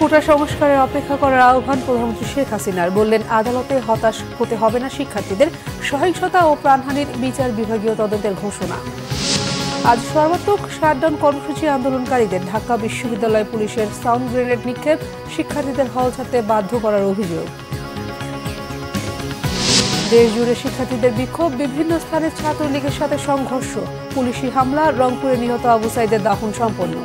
কোটা সংস্কারের অপেক্ষা করার আহ্বান প্রধানমন্ত্রী শেখ হাসিনার। বললেন, আদালতে হতাশ হতে হবে না শিক্ষার্থীদের। সহিংসতা ও প্রাণহানির বিচার বিভাগীয় তদন্তের ঘোষণা। আজ সর্বাত্মক শাটডাউন কর্মসূচি আন্দোলনকারীদের। ঢাকা বিশ্ববিদ্যালয় পুলিশের সাউন্ড গ্রেনেড নিক্ষেপ, শিক্ষার্থীদের হল ছাড়তে বাধ্য করার অভিযোগ। দেশ জুড়ে শিক্ষার্থীদের বিক্ষোভ, বিভিন্ন স্থানে ছাত্রলীগের সাথে সংঘর্ষ। পুলিশি হামলা, রংপুরে নিহত আবু সাইদের দাফন সম্পন্ন।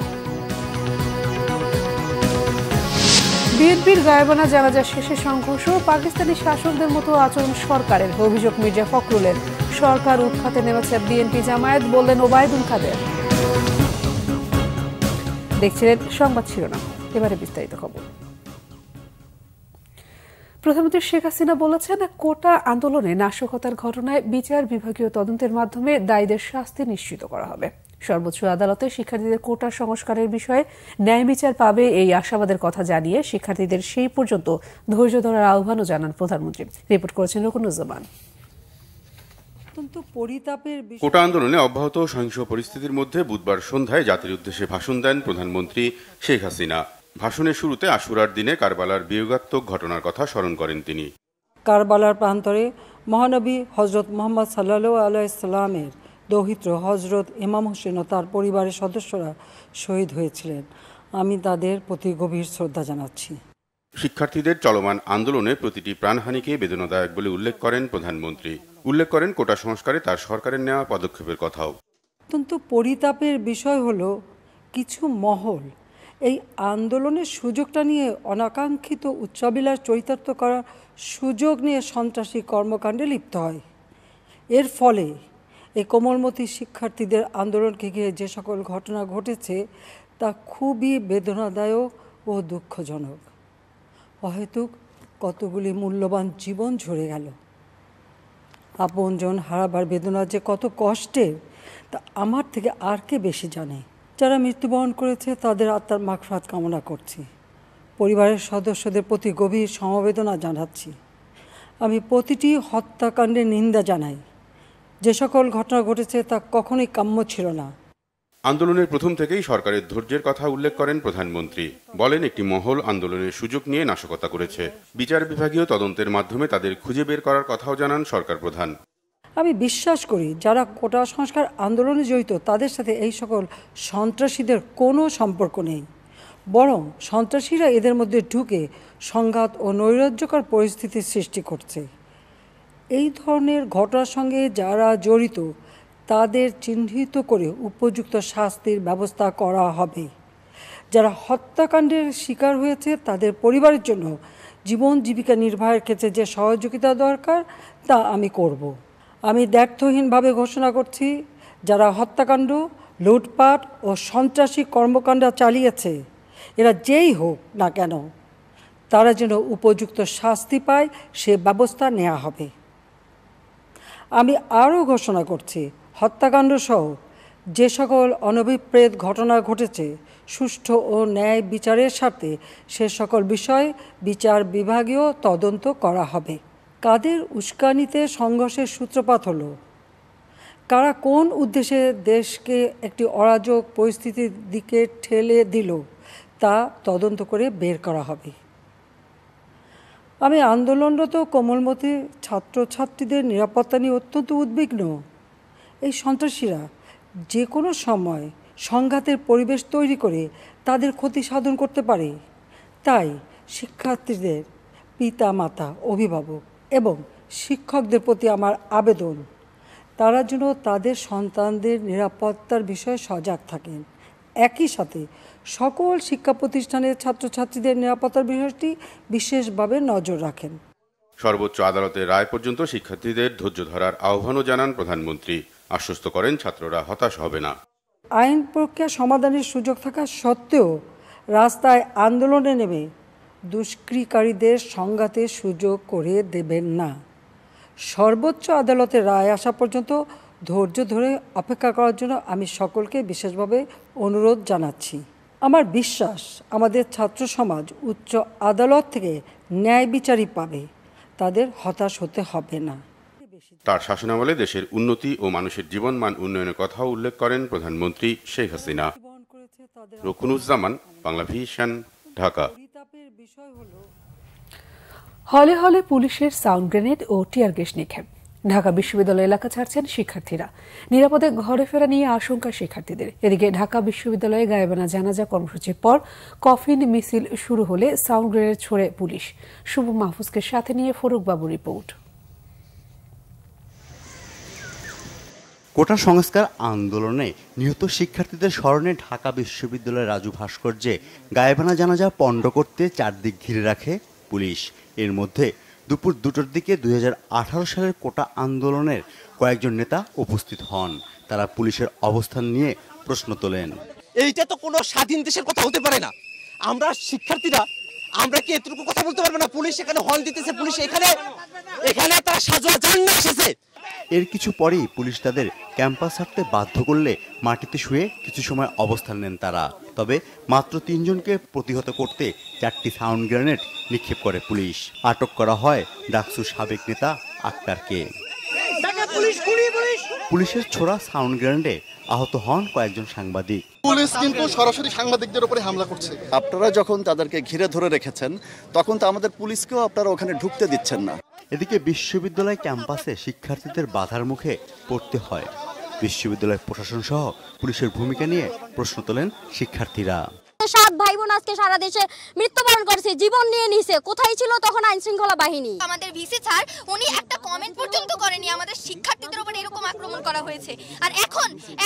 বিএনপির গায়েবানা জানাজা শেষে সংঘর্ষ, পাকিস্তানি শাসকদের মতো আচরণ সরকারের, অভিযোগ মির্জা ফখরুলের। সরকার উৎখাতে নেমেছে বিএনপি জামায়াত, বললেন ওবায়দুল কাদের। দেখছিলেন সংবাদ শিরোনাম, এবারে বিস্তারিত খবর। প্রধানমন্ত্রী শেখ হাসিনা বলেছেন, কোটা আন্দোলনে নাশকতার ঘটনায় বিচার বিভাগীয় তদন্তের মাধ্যমে দায়ীদের শাস্তি নিশ্চিত করা হবে। সর্বোচ্চ আদালতে শিক্ষার্থীদের কোটা সংস্কারের বিষয়ে ন্যায় বিচার পাবে এই আশাবাদের কথা জানিয়ে শিক্ষার্থীদের সেই পর্যন্ত ধৈর্য ধরার আহ্বানও জানান প্রধানমন্ত্রী। রিপোর্ট করেছেন রকুনুজ্জামান। কোটা আন্দোলনে অব্যাহত সহিংস পরিস্থিতির মধ্যে বুধবার সন্ধ্যায় জাতির উদ্দেশ্যে ভাষণ দেন প্রধানমন্ত্রী শেখ হাসিনা। ভাষণের শুরুতে আশুরার দিনে কারবালার বিয়োগাত্মক ঘটনার কথা স্মরণ করেন তিনি। কারবালার প্রান্তরে মহানবী হজরত মোহাম্মদ সাল্লাল্লাহু আলাইহি সাল্লামের দৌহিত্র হজরত ইমাম হোসেন ও তার পরিবারের সদস্যরা শহীদ হয়েছিলেন। আমি তাদের প্রতি গভীর শ্রদ্ধা জানাচ্ছি। শিক্ষার্থীদের চলমান আন্দোলনে প্রতিটি প্রাণহানিকে বেদনাদায়ক বলে উল্লেখ করেন প্রধানমন্ত্রী। উল্লেখ করেন কোটা সংস্কারে তার সরকারের নেওয়া পদক্ষেপের কথাও। অত্যন্ত পরিতাপের বিষয় হলো, কিছু মহল এই আন্দোলনের সুযোগটা নিয়ে অনাকাঙ্ক্ষিত উচ্চাবিলাস চরিতার্থ করার সুযোগ নিয়ে সন্ত্রাসী কর্মকাণ্ডে লিপ্ত হয়। এর ফলে এই কোমলমতি শিক্ষার্থীদের আন্দোলনকে ঘিরে যে সকল ঘটনা ঘটেছে তা খুবই বেদনাদায়ক ও দুঃখজনক। অহেতুক কতগুলি মূল্যবান জীবন ঝরে গেল। আপনজন হারাবার বেদনা যে কত কষ্টের তা আমার থেকে আর কে বেশি জানে। যারা মৃত্যুবরণ করেছে তাদের আত্মার মাগফিরাত কামনা করছি। পরিবারের সদস্যদের প্রতি গভীর সমবেদনা জানাচ্ছি। আমি প্রতিটি হত্যাকাণ্ডের নিন্দা জানাই। যে সকল ঘটনা ঘটেছে তা কখনোই কাম্য ছিল না। আন্দোলনের প্রথম থেকেই সরকারের ধৈর্যের কথা উল্লেখ করেন প্রধানমন্ত্রী। বলেন, একটি মহল আন্দোলনের সুযোগ নিয়ে নাশকতা করেছে। বিচার বিভাগীয় তদন্তের মাধ্যমে তাদের খুঁজে বের করার কথাও জানান সরকার প্রধান। আমি বিশ্বাস করি, যারা কোটা সংস্কার আন্দোলনে জড়িত তাদের সাথে এই সকল সন্ত্রাসীদের কোনো সম্পর্ক নেই। বরং সন্ত্রাসীরা এদের মধ্যে ঢুকে সংঘাত ও নৈরাজ্যকর পরিস্থিতির সৃষ্টি করছে। এই ধরনের ঘটনার সঙ্গে যারা জড়িত তাদের চিহ্নিত করে উপযুক্ত শাস্তির ব্যবস্থা করা হবে। যারা হত্যাকাণ্ডের শিকার হয়েছে তাদের পরিবারের জন্য জীবন জীবিকা নির্বাহের ক্ষেত্রে যে সহযোগিতা দরকার তা আমি করব। আমি দ্ব্যর্থহীনভাবে ঘোষণা করছি, যারা হত্যাকাণ্ড, লুটপাট ও সন্ত্রাসী কর্মকাণ্ড চালিয়েছে, এরা যেই হোক না কেন, তারা যেন উপযুক্ত শাস্তি পায় সে ব্যবস্থা নেওয়া হবে। আমি আরও ঘোষণা করছি, হত্যাকাণ্ড সহ যে সকল অনভিপ্রেত ঘটনা ঘটেছে সুষ্ঠু ও ন্যায় বিচারের স্বার্থে সে সকল বিষয়ে বিচার বিভাগীয় তদন্ত করা হবে। কাদের উস্কানিতে সংঘর্ষের সূত্রপাত হলো, কারা কোন উদ্দেশ্যে দেশকে একটি অরাজক পরিস্থিতির দিকে ঠেলে দিল তা তদন্ত করে বের করা হবে। আমি আন্দোলনরত কোমলমতি ছাত্রছাত্রীদের নিরাপত্তা নিয়ে অত্যন্ত উদ্বিগ্ন। এই সন্ত্রাসীরা যে কোনো সময় সংঘাতের পরিবেশ তৈরি করে তাদের ক্ষতি সাধন করতে পারে। তাই শিক্ষার্থীদের পিতা মাতা, অভিভাবক এবং শিক্ষকদের প্রতি আমার আবেদন, তারা যেন তাদের সন্তানদের নিরাপত্তার বিষয়ে সজাগ থাকেন। একই সাথে সকল শিক্ষা প্রতিষ্ঠানের ছাত্রছাত্রীদের নিরাপত্তার বিষয়টি বিশেষভাবে নজর রাখেন। সর্বোচ্চ আদালতের রায় পর্যন্ত শিক্ষার্থীদের ধৈর্য ধরার আহ্বানও জানান প্রধানমন্ত্রী। আশ্বস্ত করেন, ছাত্ররা হতাশ হবে না। আইন প্রক্রিয়া সমাধানের সুযোগ থাকা সত্ত্বেও রাস্তায় আন্দোলনে নেমে দুষ্কৃতিকারীদের সংঘাতের সুযোগ করে দেবেন না। সর্বোচ্চ আদালতের রায় আসা পর্যন্ত ধৈর্য ধরে অপেক্ষা করার জন্য আমি সকলকে বিশেষভাবে অনুরোধ জানাচ্ছি। আমার বিশ্বাস, আমাদের ছাত্র সমাজ উচ্চ আদালত থেকে ন্যায় বিচারই পাবে। তাদের হতাশ হতে হবে না। তার শাসনামলে দেশের উন্নতি ও মানুষের জীবনমান উন্নয়নের কথাও উল্লেখ করেন প্রধানমন্ত্রী শেখ হাসিনা। রকুনুজ্জামান, বাংলা ভিশন, ঢাকা। বিষয় হলো হলে হলে পুলিশের সাউন্ড গ্রেনেড ও টিয়ার গ্যাস নিক্ষেপ। ঢাকা বিশ্ববিদ্যালয় এলাকা ছাড়ছেন শিক্ষার্থীরা। নিরাপদে ঘরে ফেরা নিয়ে আশঙ্কা শিক্ষার্থীদের। এদিকে ঢাকা বিশ্ববিদ্যালয়ে গায়েবানা জানাজা কর্মসূচির পর কফিন মিছিল শুরু হলে সাউন্ড গ্রেনেড ছোড়ে পুলিশ। শুভ মাহফুজকে সাথে নিয়ে ফরুক বাবু রিপোর্ট। কোটা সংস্কার আন্দোলনে নিহত শিক্ষার্থীদের স্মরণে ঢাকা বিশ্ববিদ্যালয়ের রাজু ভাস্কর্যে গায়েবানা জানাজা পণ্ড করতে চারদিক ঘিরে রাখে পুলিশ। এর মধ্যে দুপুর 2টার দিকে 2018 সালের কোটা আন্দোলনের কয়েকজন নেতা উপস্থিত হন। তারা পুলিশের অবস্থান নিয়ে প্রশ্ন তোলেন। এইটা তো কোনো স্বাধীন দেশের কথা হতে পারে না। আমরা শিক্ষার্থীরা আমরা কি এতটুকু কথা বলতে পারবো না? পুলিশ এখানে হর্ন দিতেছে, পুলিশ এখানে তারা সাজোয়া জান না এসেছে। এর কিছু পরেই পুলিশ তাদের ক্যাম্পাস ছাড়তে বাধ্য করলে মাটিতে শুয়ে কিছু সময় অবস্থান নেন তারা। তবে মাত্র 3 জনকে প্রতিহত করতে 4টি সাউন্ড গ্রেনেড নিক্ষেপ করে পুলিশ। আটক করা হয় ডাকসুর সাবেক নেতা আক্তারকে। পুলিশের ছোড়া সাউন্ড গ্রেনেডে আহত হন কয়েকজন সাংবাদিক। পুলিশ কিন্তু সরাসরি সাংবাদিকদের উপরে হামলা করছে। আপনারা যখন তাদেরকে ঘিরে ধরে রেখেছেন তখন তো আমাদের পুলিশকেও আপনারা ওখানে ঢুকতে দিচ্ছেন না। এদিকে বিশ্ববিদ্যালয় ক্যাম্পাসে শিক্ষার্থীদের বাধার মুখে পড়তে হয়। বিশ্ববিদ্যালয় প্রশাসন সহ পুলিশের ভূমিকা নিয়ে প্রশ্ন তোলেন শিক্ষার্থীরা। 7 ভাই বোন আজকে সারা দেশে মৃত্যুবরণ করেছে, জীবন নিয়ে নিছে। কোথায় ছিল তখন আইন শৃঙ্খলা বাহিনী? আমাদের ভিসি স্যার উনি একটা কমেন্ট পর্যন্ত করেনি। আমাদের শিক্ষার্থীদের উপর এরকম আক্রমণ করা হয়েছে, আর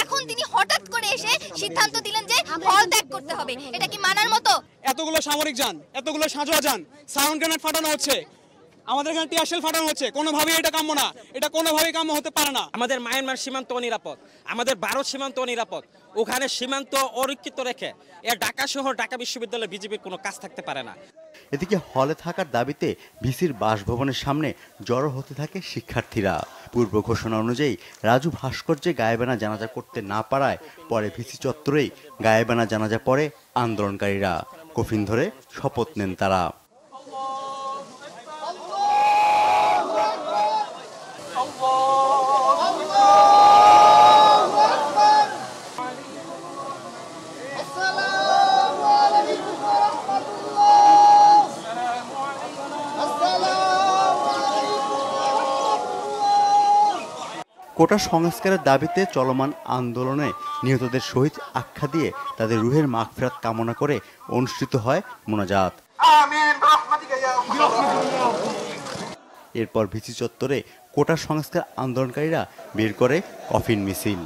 এখন তিনি হঠাৎ করে এসে সিদ্ধান্ত দিলেন যে হল ত্যাগ করতে হবে। এটা কি মানার মতো? এতগুলো সামরিক যান, এতগুলো সাজোয়া যান, সাউন্ড গ্রেনেড ফাটানো হচ্ছে, আমাদের এখানে টিয়ার শেল ফাটানো হচ্ছে। কোনোভাবেই এটা কাম্য না, এটা কোনোভাবেই কাম্য হতে পারে না। আমাদের মায়ানমার সীমান্ত অনিরাপদ, আমাদের ভারত সীমান্ত অনিরাপদ। ওখানে সীমান্ত অরক্ষিত রেখে ঢাকা শহর ঢাকা বিশ্ববিদ্যালয়ে বিজেপির কোনো কাজ থাকতে পারে না। এদিকে হলে থাকার দাবিতে ভিসির বাসভবনের সামনে জড়ো হতে থাকে শিক্ষার্থীরা। পূর্ব ঘোষণা অনুযায়ী রাজু ভাস্কর্যে গায়েবানা জানাজা করতে না পারায় পরে ভিসি চত্বরেই গায়েবানা জানাজা পড়ে আন্দোলনকারীরা। কফিন ধরে শপথ নেন তারা। কোটা সংস্কারের দাবিতে চলমান আন্দোলনে নিহতদের শহীদ আখ্যা দিয়ে তাদের রুহের মাগফিরাত কামনা করে অনুষ্ঠিত হয় মোনাজাত। এরপর ভিসি চত্বরে কোটা সংস্কার আন্দোলনকারীরা বের করে কফিন মিছিল।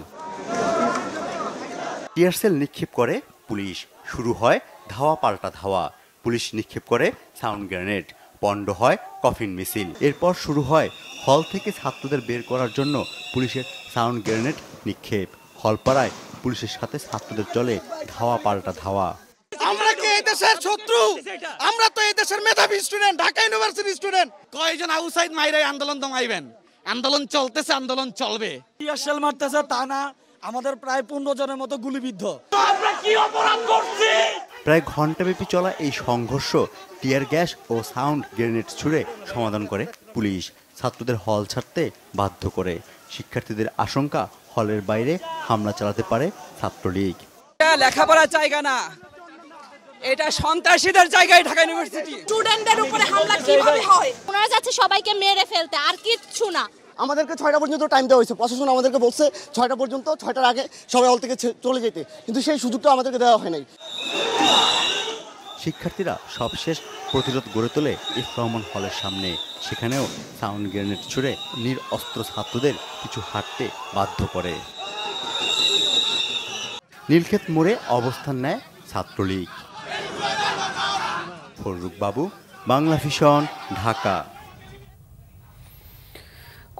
টিয়ার সেল নিক্ষেপ করে পুলিশ। শুরু হয় ধাওয়া পাল্টা ধাওয়া। পুলিশ নিক্ষেপ করে সাউন্ড গ্রেনেড। পণ্ড হয় কফিন মিছিল। এরপর শুরু হয় হল থেকে ছাত্রদের বের করার জন্য পুলিশের সাউন্ড গ্রেনেড নিক্ষেপ। হলপাড়ায় পুলিশের সাথে ছাত্রদের চলে ধাওয়া পাল্টা ধাওয়া। আমরা কি এই দেশের শত্রু? আমরা তো এই দেশের মেধাবী স্টুডেন্ট, ঢাকা ইউনিভার্সিটি স্টুডেন্ট। কয়জন আউটসাইড মাইরাই আন্দোলন দমাইবেন? আন্দোলন চলতেছে, আন্দোলন চলবে। টিয়ার শেল মারতেছে তা না, আমাদের প্রায় 15 জনের মতো গুলিবিদ্ধ। আমরা কি অপরাধ করছি? প্রায় ঘণ্টাব্যাপী চলা এই সংঘর্ষ টিয়ার গ্যাস ও সাউন্ড গ্রেনেড ছুড়ে সমাধান করে পুলিশ। ছাত্রদের হল ছাড়তে বাধ্য করে। শিক্ষার্থীদের আশঙ্কা হলের বাইরে হামলা চালাতে পারে ছাত্রলীগ। এটা লেখাপড়ার জায়গা না, এটা সন্ত্রাসীদের জায়গায় ঢাকা ইউনিভার্সিটি। স্টুডেন্টদের উপরে হামলা কিভাবে হয়? ওনারা যাচ্ছে সবাইকে মেরে ফেলতে, আর কিচ্ছু না। আমাদেরকে 6টা পর্যন্ত টাইম দেওয়া হয়েছে। প্রশাসন আমাদেরকে বলছে 6টা পর্যন্ত, 6টার আগে সবাই হল থেকে চলে যেতে, কিন্তু সেই সুযোগটা আমাদেরকে দেওয়া হয় নাই। শিক্ষার্থীরা সবশেষ প্রতিরোধ গড়ে তোলে ইফরহমান হলের সামনে। সেখানেও সাউন্ড গ্রেনেড ছুড়ে নিরস্ত্র ছাত্রদের কিছু হাঁটতে বাধ্য করে। নীলক্ষেত মোড়ে অবস্থান নেয় ছাত্রলীগ। ফরুক বাবু, বাংলা ভিশন, ঢাকা।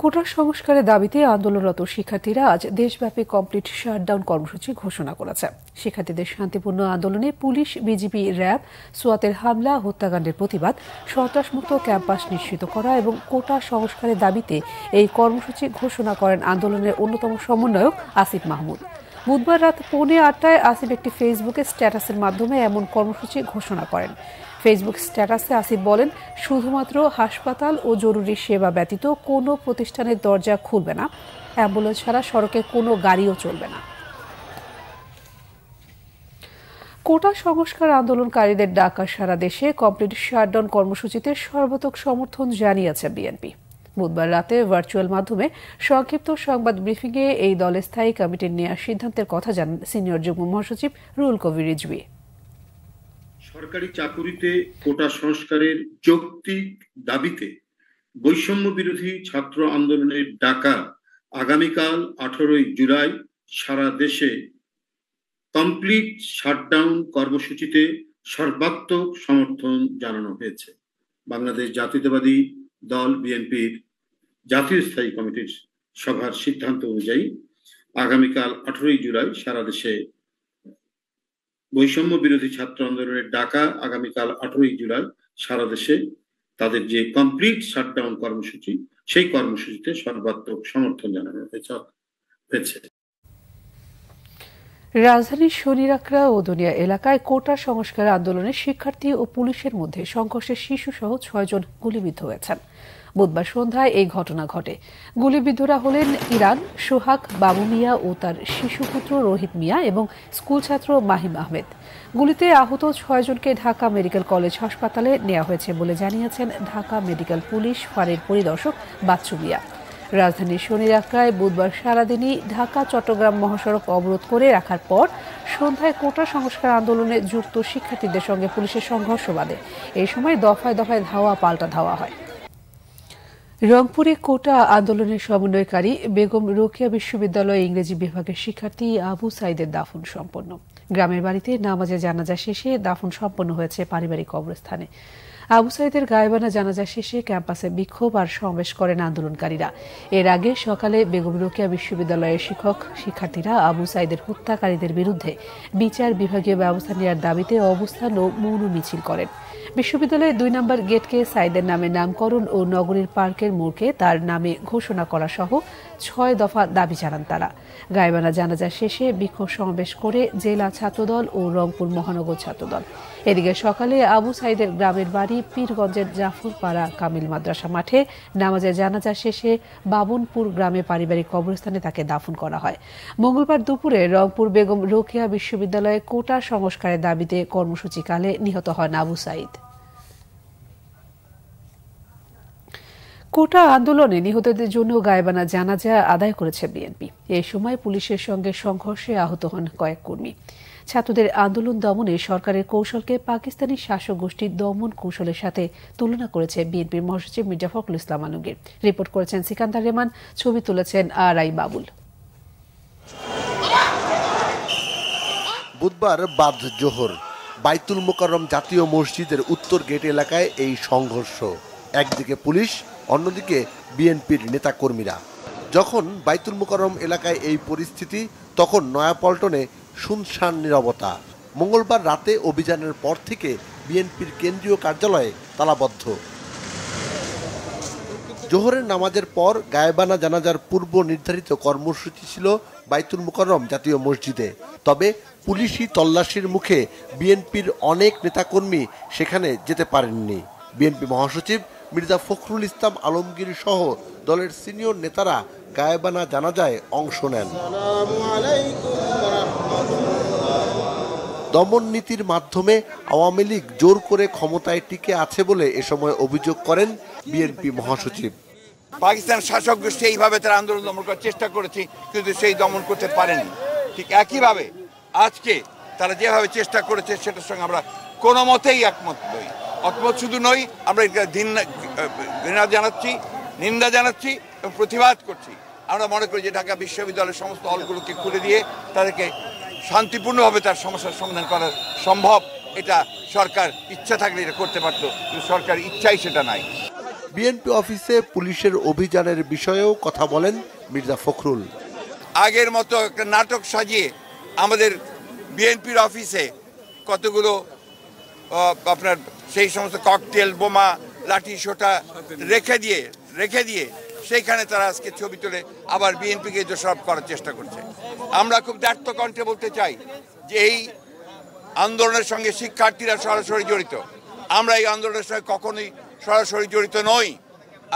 কোটা সংস্কারের দাবিতে আন্দোলনরত শিক্ষার্থীরা আজ দেশব্যাপী কমপ্লিট শাটডাউন কর্মসূচি ঘোষণা করেছে। শিক্ষার্থীদের শান্তিপূর্ণ আন্দোলনে পুলিশ, বিজিবি, র্যাব, সোয়াতের হামলা, হত্যাকাণ্ডের প্রতিবাদ, সন্ত্রাসমুক্ত ক্যাম্পাস নিশ্চিত করা এবং কোটা সংস্কারের দাবিতে এই কর্মসূচি ঘোষণা করেন আন্দোলনের অন্যতম সমন্বয়ক আসিফ মাহমুদ। বুধবার রাত 8:45 আসিফ একটি ফেসবুকে স্ট্যাটাসের মাধ্যমে এমন কর্মসূচি ঘোষণা করেন। ফেসবুক স্ট্যাটাসে আসিফ বলেন, শুধুমাত্র হাসপাতাল ও জরুরি সেবা ব্যতীত কোনো প্রতিষ্ঠানের দরজা খুলবে না। অ্যাম্বুলেন্স ছাড়া সড়কে কোনো গাড়িও চলবে না। কোটা সংস্কার আন্দোলনকারীদের ডাকা সারা দেশে কমপ্লিট শাটডাউন কর্মসূচিতে সর্বাত্মক সমর্থন জানিয়েছে বিএনপি। বুধবার রাতে ভার্চুয়াল মাধ্যমে সংক্ষিপ্ত সংবাদ ব্রিফিংয়ে এই দলের স্থায়ী কমিটির নেওয়ার সিদ্ধান্তের কথা জানান সিনিয়র যুগ্ম মহাসচিব রুহুল কবির রিজভী। সরকারি চাকুরিতে কোটা সংস্কারের যৌক্তিক দাবিতে বৈষম্য বিরোধী ছাত্র আন্দোলনের ডাকা আগামীকাল 18 জুলাই সারা দেশে কমপ্লিট শাটডাউন কর্মসূচিতে সর্বাত্মক সমর্থন জানানো হয়েছে। বাংলাদেশ জাতীয়তাবাদী দল বিএনপির জাতীয় স্থায়ী কমিটির সভার সিদ্ধান্ত অনুযায়ী আগামীকাল 18 জুলাই সারা দেশে বৈষম্য বিরোধী ছাত্র আন্দোলনের ডাকা আগামীকাল 18 জুলাই সারা দেশে তাদের যে কমপ্লিট শাটডাউন কর্মসূচি সেই কর্মসূচিতে সর্বাত্মক সমর্থন জানানো হয়েছে। রাজধানীর শনিরাকড়া ও দুনিয়া এলাকায় কোটা সংস্কার আন্দোলনে শিক্ষার্থী ও পুলিশের মধ্যে সংঘর্ষে শিশুসহ 6 জন গুলিবিদ্ধ হয়েছেন। বুধবার সন্ধ্যায় এই ঘটনা ঘটে। গুলিবিদ্ধরা হলেন ইরান, সোহাগ, বাবু মিয়া ও তার শিশুপুত্র রোহিত মিয়া এবং স্কুল ছাত্র মাহিম আহমেদ। গুলিতে আহত 6 জনকে ঢাকা মেডিকেল কলেজ হাসপাতালে নেওয়া হয়েছে বলে জানিয়েছেন ঢাকা মেডিকেল পুলিশ ফাঁড়ির পরিদর্শক বাচ্চু মিয়া। রাজধানীর শনিরাকড়ায় বুধবার সারাদিনই ঢাকা চট্টগ্রাম মহাসড়ক অবরোধ করে রাখার পর সন্ধ্যায় কোটা সংস্কার আন্দোলনে যুক্ত শিক্ষার্থীদের সঙ্গে পুলিশের সংঘর্ষ বাধে। এই সময় দফায় দফায় ধাওয়া পাল্টা ধাওয়া হয়। রংপুরে কোটা আন্দোলনের সমন্বয়কারী বেগম রোকেয়া বিশ্ববিদ্যালয় ইংরেজি বিভাগের শিক্ষার্থী আবু সাইদের দাফন সম্পন্ন। গ্রামের বাড়িতে নামাজে জানাজা শেষে দাফন সম্পন্ন হয়েছে পারিবারিক কবরস্থানে। আবু সাইদের গায়েবানা জানাজা শেষে ক্যাম্পাসে বিক্ষোভ আর সমাবেশ করেন আন্দোলনকারীরা। এর আগে সকালে বেগম রোকেয়া বিশ্ববিদ্যালয়ের শিক্ষার্থীরা আবু সাইদের হত্যাকারীদের বিরুদ্ধে বিচার বিভাগীয় ব্যবস্থা নেওয়ার দাবিতে অবস্থান ও মৌন মিছিল করেন। বিশ্ববিদ্যালয়ের 2 নম্বর গেটকে সাইদের নামে নামকরণ ও নগরীর পার্কের মোড়কে তার নামে ঘোষণা করা সহ 6 দফা দাবি জানান তারা। গায়েবানা জানাজা শেষে বিক্ষোভ সমাবেশ করে জেলা ছাত্রদল ও রংপুর মহানগর ছাত্রদল। এদিকে সকালে আবু সাইদের গ্রামের বাড়ি পীরগঞ্জের জাফরপাড়া কামিল মাদ্রাসা মাঠে নামাজের জানাজা শেষে বাবনপুর গ্রামে পারিবারিক কবরস্থানে তাকে দাফন করা হয়। মঙ্গলবার দুপুরে রংপুর বেগম রোকেয়া বিশ্ববিদ্যালয়ে কোটা সংস্কারের দাবিতে কর্মসূচিকালে নিহত হন আবু সাইদ। কোটা আন্দোলনে নিহতদের জন্য গায়েবানা জানাজা আদায় করেছে বিএনপি। এই সময় পুলিশের সঙ্গে সংঘর্ষে আহত হন কয়েক কর্মী। ছাত্রদের আন্দোলন দমনে সরকারের কৌশলকে পাকিস্তানি শাসক গোষ্ঠীর দমন কৌশলের সাথে তুলনা করেছে বিএনপির মহাসচিব মির্জা ফখরুল ইসলাম আলমগীর। রিপোর্ট করেছেন সিকান্দার রেহমান, ছবি তুলেছেন আর.আই. বাবুল। বুধবার বাদ জোহর বাইতুল মোকাররম জাতীয় মসজিদের উত্তর গেট এলাকায় এই সংঘর্ষ। একদিকে পুলিশ, অন্যদিকে বিএনপির নেতাকর্মীরা। যখন বাইতুল মোকাররম এলাকায় এই পরিস্থিতি, তখন নয়াপল্টনে শুনশান নীরবতা। মঙ্গলবার রাতে অভিযানের পর থেকে বিএনপির কেন্দ্রীয় কার্যালয়ে তালাবদ্ধ। জোহরের নামাজের পর গায়েবানা জানাজার পূর্ব নির্ধারিত কর্মসূচি ছিল বাইতুল মোকাররম জাতীয় মসজিদে। তবে পুলিশি তল্লাশির মুখে বিএনপির অনেক নেতাকর্মী সেখানে যেতে পারেননি। বিএনপি মহাসচিব মির্জা ফখরুল ইসলাম আলমগীর সহ দলের সিনিয়র নেতারা গায়েবানা জানাজায় অংশ নেন। দমন নীতির মাধ্যমে আওয়ামী লীগ জোর করে ক্ষমতায় টিকে আছে বলে এ সময় অভিযোগ করেন বিএনপি মহাসচিব। পাকিস্তান শাসক গোষ্ঠী এইভাবে তারা আন্দোলন দমন করার চেষ্টা করেছে, কিন্তু সেই দমন করতে পারেনি। ঠিক একইভাবে আজকে তারা যেভাবে চেষ্টা করেছে সেটার সঙ্গে আমরা কোনো মতেই একমত নই। একমত শুধু নই, আমরা ঘৃণা জানাচ্ছি, নিন্দা জানাচ্ছি এবং প্রতিবাদ করছি। আমরা মনে করি যে ঢাকা বিশ্ববিদ্যালয়ের সমস্ত হলগুলোকে খুলে দিয়ে তাদেরকে শান্তিপূর্ণভাবে তার সমস্যার সমাধান করা সম্ভব। এটা সরকার ইচ্ছা থাকলে এটা করতে পারত, কিন্তু সরকার ইচ্ছাই সেটা নাই। বিএনপি অফিসে পুলিশের অভিযানের বিষয়েও কথা বলেন মির্জা ফখরুল। আগের মতো একটা নাটক সাজিয়ে আমাদের বিএনপির অফিসে কতগুলো আপনার সেই সমস্ত ককটেল, বোমা, লাঠি সোটা রেখে দিয়ে সেইখানে তারা আজকে ছবি তুলে আবার বিএনপিকে দোষারোপ করার চেষ্টা করছে। আমরা খুব দ্ব্যর্থ কণ্ঠে বলতে চাই যে এই আন্দোলনের সঙ্গে শিক্ষার্থীরা সরাসরি জড়িত। আমরা এই আন্দোলনের সঙ্গে কখনোই সরাসরি জড়িত নই।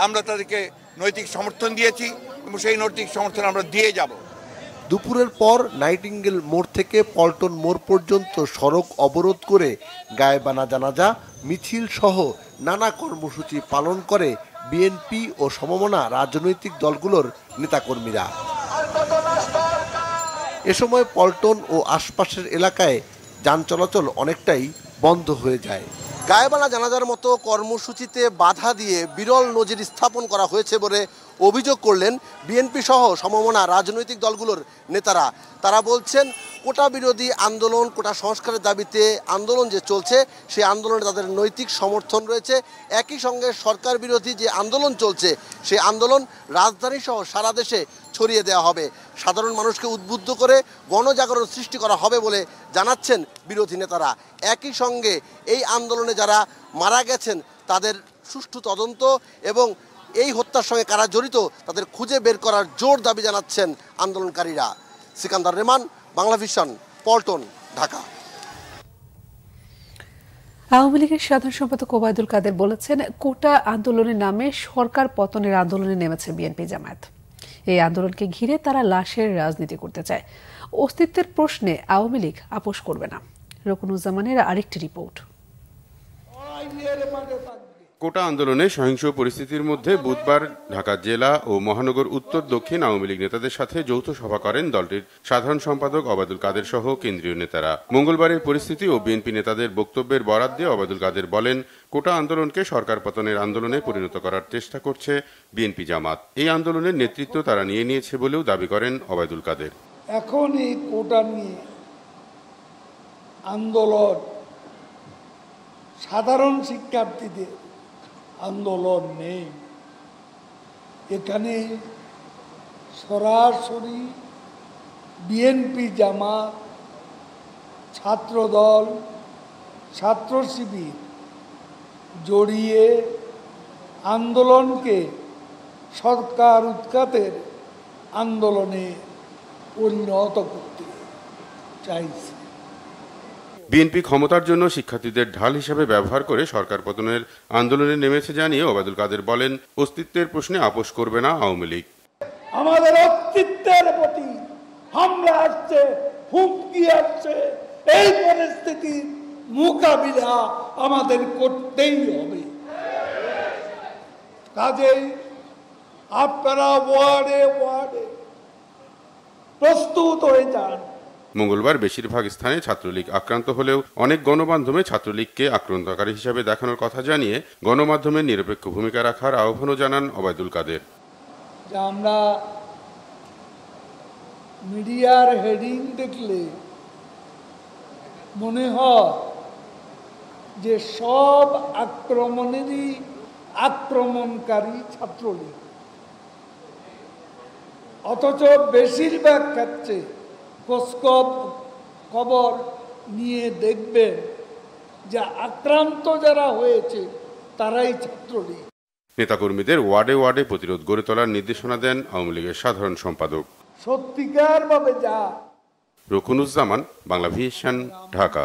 আমরা তাদেরকে নৈতিক সমর্থন দিয়েছি এবং সেই নৈতিক সমর্থন আমরা দিয়ে যাব। দুপুরের পর নাইটিঙ্গেল মোড় থেকে পল্টন মোড় পর্যন্ত সড়ক অবরোধ করে গায়েবানা জানাজা মিছিল সহ নানা কর্মসূচি পালন করে বিএনপি ও সমমনা রাজনৈতিক দলগুলোর নেতাকর্মীরা। এ সময় পল্টন ও আশপাশের এলাকায় যান চলাচল অনেকটাই বন্ধ হয়ে যায়। গায়েবানা জানাজার মতো কর্মসূচিতে বাধা দিয়ে বিরল নজির স্থাপন করা হয়েছে বলে অভিযোগ করলেন বিএনপি সহ সমমনা রাজনৈতিক দলগুলোর নেতারা। তারা বলছেন কোটা বিরোধী আন্দোলন, কোটা সংস্কারের দাবিতে আন্দোলন যে চলছে সেই আন্দোলনে তাদের নৈতিক সমর্থন রয়েছে। একই সঙ্গে সরকার বিরোধী যে আন্দোলন চলছে সেই আন্দোলন রাজধানী সহ সারা দেশে ছড়িয়ে দেওয়া হবে, সাধারণ মানুষকে উদ্বুদ্ধ করে গণজাগরণ সৃষ্টি করা হবে বলে জানাচ্ছেন বিরোধী নেতারা। একই সঙ্গে এই আন্দোলনে যারা মারা গেছেন তাদের সুষ্ঠু তদন্ত এবং এই হত্যার সঙ্গে কারা জড়িত তাদের খুঁজে বের করার জোর দাবি জানাচ্ছেন আন্দোলনকারীরা। সিকান্দার রেমান, বাংলাভিশন, পল্টন, ঢাকা। আওয়ামী লীগের সাধারণ সম্পাদক ওবায়দুল কাদের বলেছেন, কোটা আন্দোলনের নামে সরকার পতনের আন্দোলনে নেমেছে বিএনপি জামায়াত। এই আন্দোলনকে ঘিরে তারা লাশের রাজনীতি করতে চায়। অস্তিত্বের প্রশ্নে আওয়ামী লীগ আপোষ করবে না। রকুনুজ্জামানের আরেকটি রিপোর্ট। কোটা আন্দোলনে সহিংস পরিস্থিতির মধ্যে বুধবার ঢাকা জেলা ও মহানগর উত্তর দক্ষিণ আওয়ামী লীগ নেতাদের সাথে যৌথ সভা করেন দলটির সাধারণ সম্পাদক ওবায়দুল কাদের সহ কেন্দ্রীয় নেতারা। মঙ্গলবারের পরিস্থিতি ও বিএনপি নেতাদের বক্তব্যের বরাত দিয়ে ওবায়দুল কাদের বলেন, কোটা আন্দোলনকে সরকার পতনের আন্দোলনে পরিণত করার চেষ্টা করছে বিএনপি জামাত। এই আন্দোলনের নেতৃত্ব তারা নিয়ে নিয়েছে বলেও দাবি করেন ওবায়দুল কাদের। এখন এই কোটা নিয়ে আন্দোলন সাধারণ শিক্ষার্থীদের আন্দোলন নেই। এখানে সরাসরি বিএনপি জামাত, ছাত্রদল, ছাত্র শিবির জড়িয়ে আন্দোলনকে সরকার উৎখাতের আন্দোলনে পরিণত করতে চাইছে। বিএনপি ক্ষমতার জন্য শিক্ষার্থীদের ঢাল হিসেবে ব্যবহার করে সরকার পতনের আন্দোলনে নেমেছে জানিয়ে ওবায়দুল কাদের বলেন, অস্তিত্বের প্রশ্নে আপোষ করবে না আওয়ামী লীগ। আমাদের অস্তিত্বের প্রতি হামলা আসছে, হুমকি আসছে, এই পরিস্থিতির মোকাবিলা আমাদের করতেই হবে। কাজেই আপনারা ওয়ার্ডে ওয়ার্ডে প্রস্তুত হয়ে যান। মঙ্গলবার বেশিরভাগ স্থানে ছাত্রলীগ আক্রান্ত হলেও অনেক গণমাধ্যমে ছাত্রলীগকে আক্রান্তকারী হিসেবে দেখানোর কথা জানিয়ে গণমাধ্যমের নিরপেক্ষ ভূমিকা রাখার আহ্বানও জানান ওবায়দুল কাদের। আমরা মিডিয়ার হেডিং দেখলে মনে হয় যে সব আক্রমণেরই আক্রমণকারী ছাত্রলীগ, অথচ বেশিরভাগ ক্ষেত্রে খবর নিয়ে দেখবেন যে আক্রান্ত যারা হয়েছে তারাই ছাত্রলীগ। নেতাকর্মীদের ওয়ার্ডে ওয়ার্ডে প্রতিরোধ গড়ে তোলার নির্দেশনা দেন আওয়ামী লীগের সাধারণ সম্পাদক। সত্যিকার ভাবে যা। রকুনুজ্জামান, বাংলাভিশন, ঢাকা।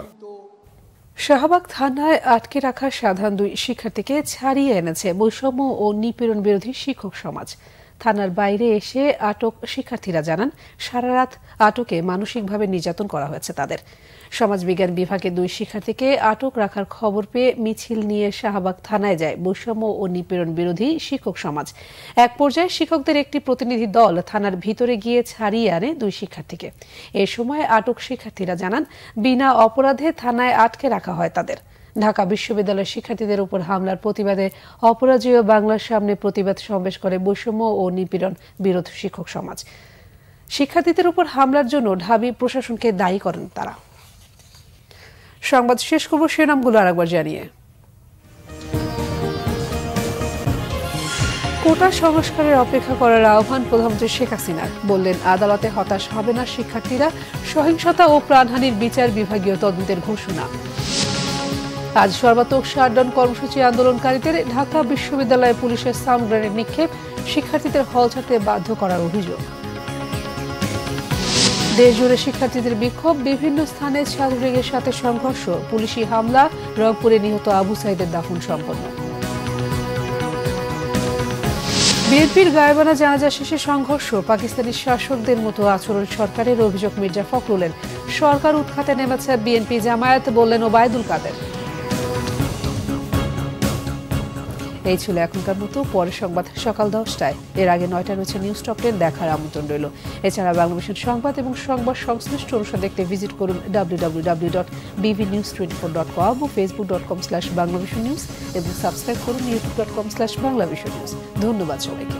শাহবাগ থানায় আটকে রাখা সাধারণ 2 শিক্ষার্থীকে ছাড়িয়ে এনেছে বৈষম্য ও নিপীড়ন বিরোধী শিক্ষক সমাজ। থানার বাইরে এসে আটক শিক্ষার্থীরা জানান, সারা রাত আটকে মানসিকভাবে নির্যাতন করা হয়েছে তাদের। সমাজবিজ্ঞান বিভাগে 2 শিক্ষার্থীকে আটক রাখার খবর পেয়ে মিছিল নিয়ে শাহবাগ থানায় যায় বৈষম্য ও নিপীড়ন বিরোধী শিক্ষক সমাজ। এক পর্যায়ে শিক্ষকদের একটি প্রতিনিধি দল থানার ভিতরে গিয়ে ছাড়িয়ে আনে 2 শিক্ষার্থীকে। এ সময় আটক শিক্ষার্থীরা জানান, বিনা অপরাধে থানায় আটকে রাখা হয় তাদের। ঢাকা বিশ্ববিদ্যালয়ের শিক্ষার্থীদের উপর হামলার প্রতিবাদে অপরাজেয় বাংলার সামনে প্রতিবাদ সমাবেশ করে বৈষম্য ও নিপীড়ন বিরোধী শিক্ষক সমাজ। শিক্ষার্থীদের উপর হামলার জন্য ঢাবি প্রশাসনকে দায়ী করেন তারা। সংবাদ শেষ করব শিরোনামগুলো আরেকবার জানিয়ে। কোটা সংস্কারের অপেক্ষা করার আহ্বান প্রধানমন্ত্রী শেখ হাসিনার। বললেন, আদালতে হতাশ হবে না শিক্ষার্থীরা, সহিংসতা ও প্রাণহানির বিচার বিভাগীয় তদন্তের ঘোষণা। আজ সর্বাত্মক শাটডাউন কর্মসূচি আন্দোলনকারীদের। ঢাকা বিশ্ববিদ্যালয়ে পুলিশের সাউন্ড গ্রেনেড নিক্ষেপ, শিক্ষার্থীদের হল ছাড়তে বাধ্য করার অভিযোগ। দেশজুড়ে শিক্ষার্থীদের বিক্ষোভ, বিভিন্ন স্থানে ছাত্রলীগের সাথে সংঘর্ষ, পুলিশি হামলা, রংপুরে নিহত আবু সাইদের দাফন সম্পন্ন। বিএনপির গায়েবানা জানাজা শেষে সংঘর্ষ, পাকিস্তানি শাসকদের মতো আচরণ সরকারের অভিযোগ মির্জা ফখরুলের। সরকার উৎখাতে নেমেছে বিএনপি জামায়াত, বললেন ওবায়দুল কাদের। এই ছিল এখনকার মতো, পরের সংবাদ সকাল 10টায়। এর আগে 9টায় রয়েছে নিউজ টপ 10 দেখার আমন্ত্রণ রইল। এছাড়া বাংলাদেশ সংবাদ এবং সংবাদ সংশ্লিষ্ট অনুষ্ঠান দেখতে ভিজিট করুন www.bvnews24.com ও facebook.com/banglavisionnews এবং সাবস্ক্রাইব করুন youtube.com/banglavisionnews। ধন্যবাদ সবাইকে।